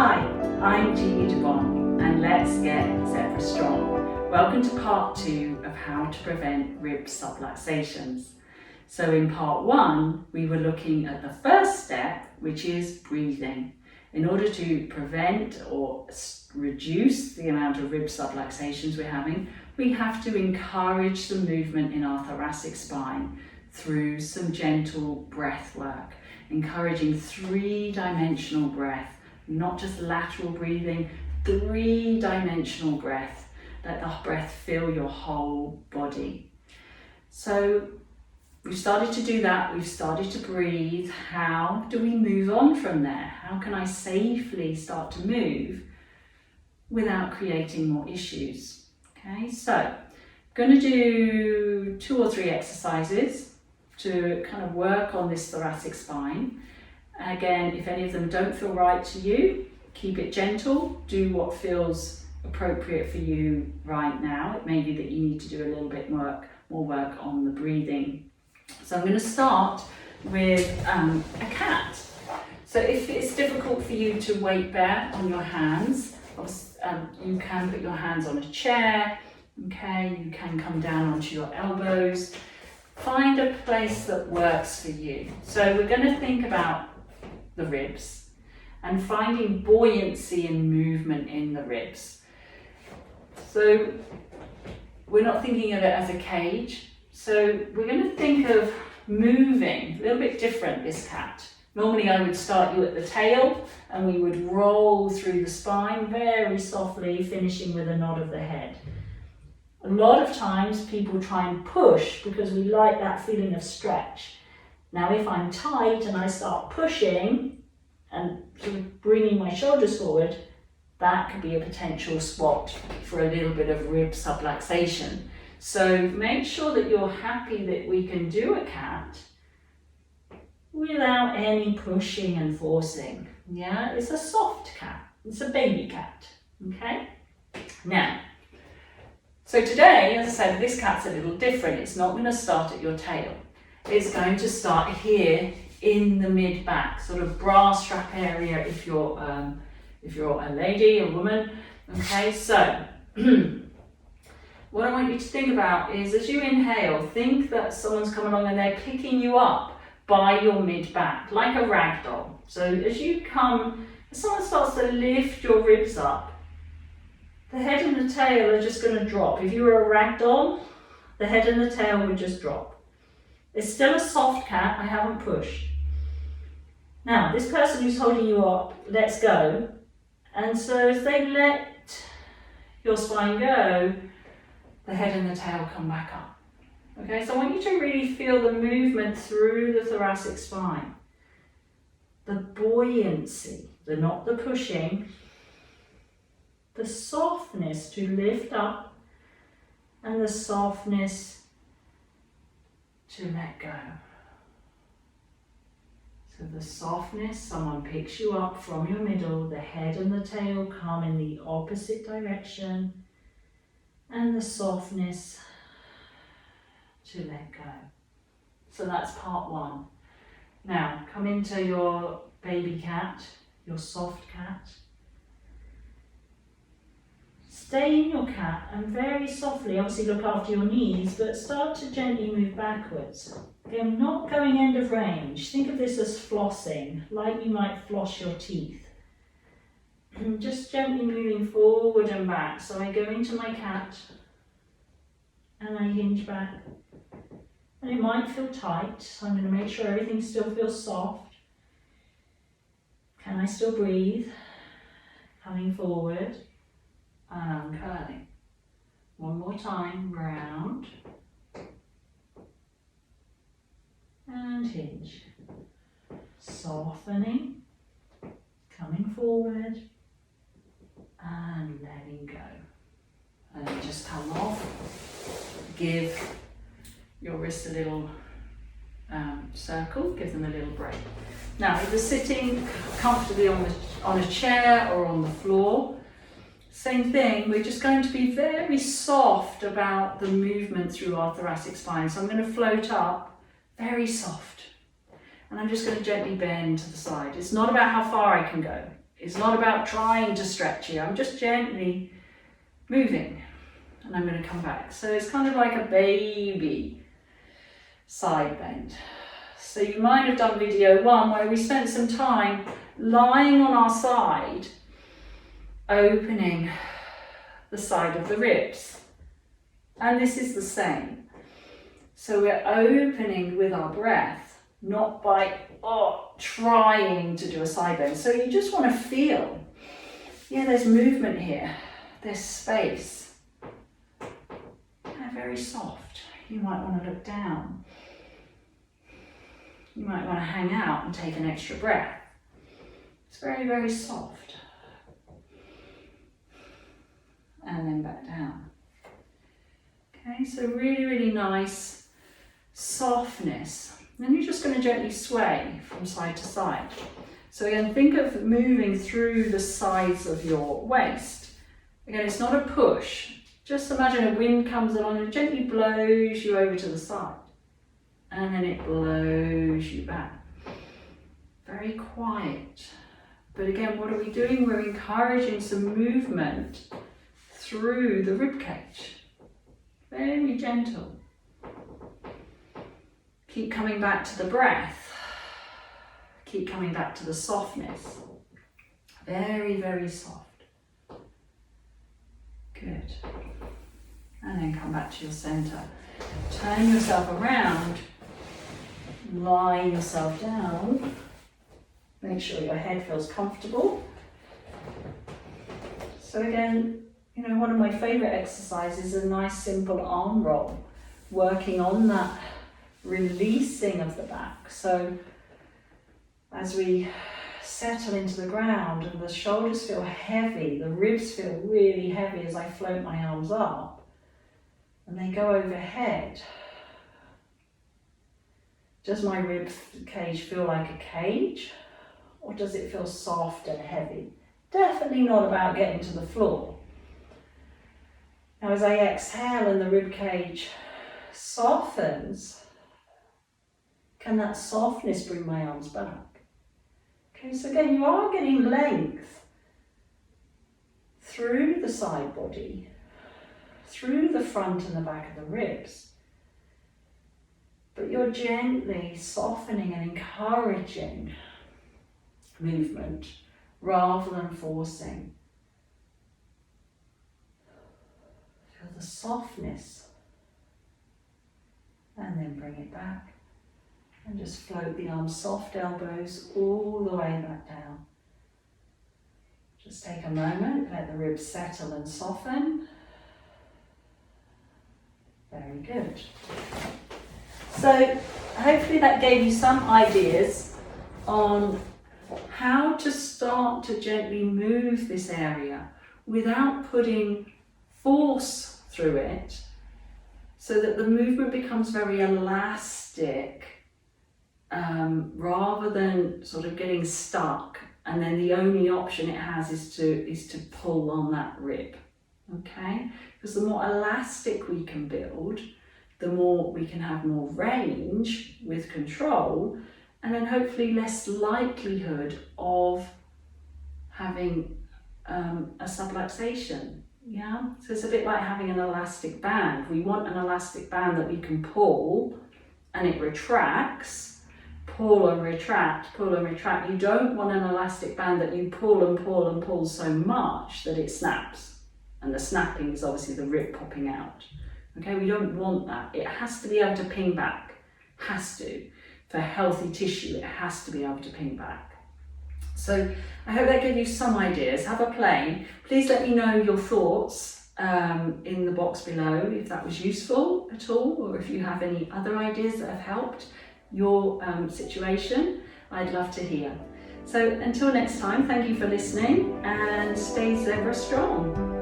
Hi, I'm Jeannie and let's get zebra strong. Welcome to part 2 of how to prevent rib subluxations. So in part 1, we were looking at the first step, which is breathing. In order to prevent or reduce the amount of rib subluxations we're having, we have to encourage the movement in our thoracic spine through some gentle breath work, encouraging 3-dimensional breath, not just lateral breathing, 3-dimensional breath. Let the breath fill your whole body. So we've started to do that, we've started to breathe. How do we move on from there? How can I safely start to move without creating more issues? Okay, so I'm going to do 2 or 3 exercises to kind of work on this thoracic spine. Again, if any of them don't feel right to you, keep it gentle, do what feels appropriate for you right now. It may be that you need to do a little bit more work on the breathing. So I'm going to start with a cat. So if it's difficult for you to weight bear on your hands, you can put your hands on a chair, okay, you can come down onto your elbows. Find a place that works for you. So we're going to think about the ribs and finding buoyancy and movement in the ribs. So we're not thinking of it as a cage. So we're going to think of moving a little bit different, this cat. Normally I would start you at the tail and we would roll through the spine very softly, finishing with a nod of the head. A lot of times people try and push because we like that feeling of stretch. Now if I'm tight and I start pushing and sort of bringing my shoulders forward, that could be a potential spot for a little bit of rib subluxation. So make sure that you're happy that we can do a cat without any pushing and forcing. Yeah, it's a soft cat, it's a baby cat, okay? Now, so today, as I said, this cat's a little different. It's not going to start at your tail. It's going to start here in the mid-back, sort of bra strap area if you're a lady, a woman. Okay, so what I want you to think about is as you inhale, think that someone's come along and they're picking you up by your mid-back, like a rag doll. So as you come, if someone starts to lift your ribs up, the head and the tail are just going to drop. If you were a rag doll, the head and the tail would just drop. It's still a soft cat, I haven't pushed. Now, this person who's holding you up lets go, and so as they let your spine go, the head and the tail come back up. Okay, so I want you to really feel the movement through the thoracic spine. The buoyancy, not the pushing, the softness to lift up and the softness to let go. So the softness, someone picks you up from your middle, the head and the tail come in the opposite direction, and the softness to let go. So that's part 1. Now come into your baby cat, your soft cat. Stay in your cat and very softly, obviously look after your knees, but start to gently move backwards. Again, not going end of range. Think of this as flossing, like you might floss your teeth. And just gently moving forward and back. So I go into my cat and I hinge back. And it might feel tight, so I'm going to make sure everything still feels soft. Can I still breathe? Coming forward. And uncurling. One more time, round. And hinge. Softening. Coming forward. And letting go. And then just come off. Give your wrist a little circle. Give them a little break. Now, if you're sitting comfortably on a chair or on the floor, same thing, we're just going to be very soft about the movement through our thoracic spine. So I'm going to float up, very soft. And I'm just going to gently bend to the side. It's not about how far I can go. It's not about trying to stretch you. I'm just gently moving, and I'm going to come back. So it's kind of like a baby side bend. So you might have done video 1 where we spent some time lying on our side, opening the side of the ribs. And this is the same. So we're opening with our breath, not by trying to do a side bend. So you just want to feel, yeah, there's movement here, there's space. They're very soft. You might want to look down. You might want to hang out and take an extra breath. It's very, very soft. And then back down. Okay, so really, really nice softness. Then you're just going to gently sway from side to side. So again, think of moving through the sides of your waist. Again, it's not a push. Just imagine a wind comes along and gently blows you over to the side. And then it blows you back. Very quiet. But again, what are we doing? We're encouraging some movement through the rib cage. Very gentle. Keep coming back to the breath. Keep coming back to the softness. Very, very soft. Good. And then come back to your center. Turn yourself around. Lie yourself down. Make sure your head feels comfortable. So again, you know, one of my favorite exercises is a nice simple arm roll, working on that releasing of the back. So as we settle into the ground and the shoulders feel heavy, the ribs feel really heavy as I float my arms up and they go overhead. Does my rib cage feel like a cage, or does it feel soft and heavy? Definitely not about getting to the floor. Now as I exhale and the rib cage softens, can that softness bring my arms back? Okay, so again, you are getting length through the side body, through the front and the back of the ribs. But you're gently softening and encouraging movement rather than forcing. Feel the softness and then bring it back. And just float the arms, soft elbows all the way back down. Just take a moment, let the ribs settle and soften. Very good. So hopefully that gave you some ideas on how to start to gently move this area without putting force through it, so that the movement becomes very elastic, rather than sort of getting stuck and then the only option it has is to pull on that rib. Okay, because the more elastic we can build, the more we can have more range with control, and then hopefully less likelihood of having a subluxation. Yeah, so it's a bit like having an elastic band. We want an elastic band that we can pull and it retracts, pull and retract, pull and retract. You don't want an elastic band that you pull and pull and pull so much that it snaps. And the snapping is obviously the rib popping out. Okay, we don't want that. It has to be able to ping back. Has to. For healthy tissue, it has to be able to ping back. So I hope that gave you some ideas. Have a play. Please let me know your thoughts in the box below if that was useful at all, or if you have any other ideas that have helped your situation. I'd love to hear. So until next time, thank you for listening and stay zebra strong.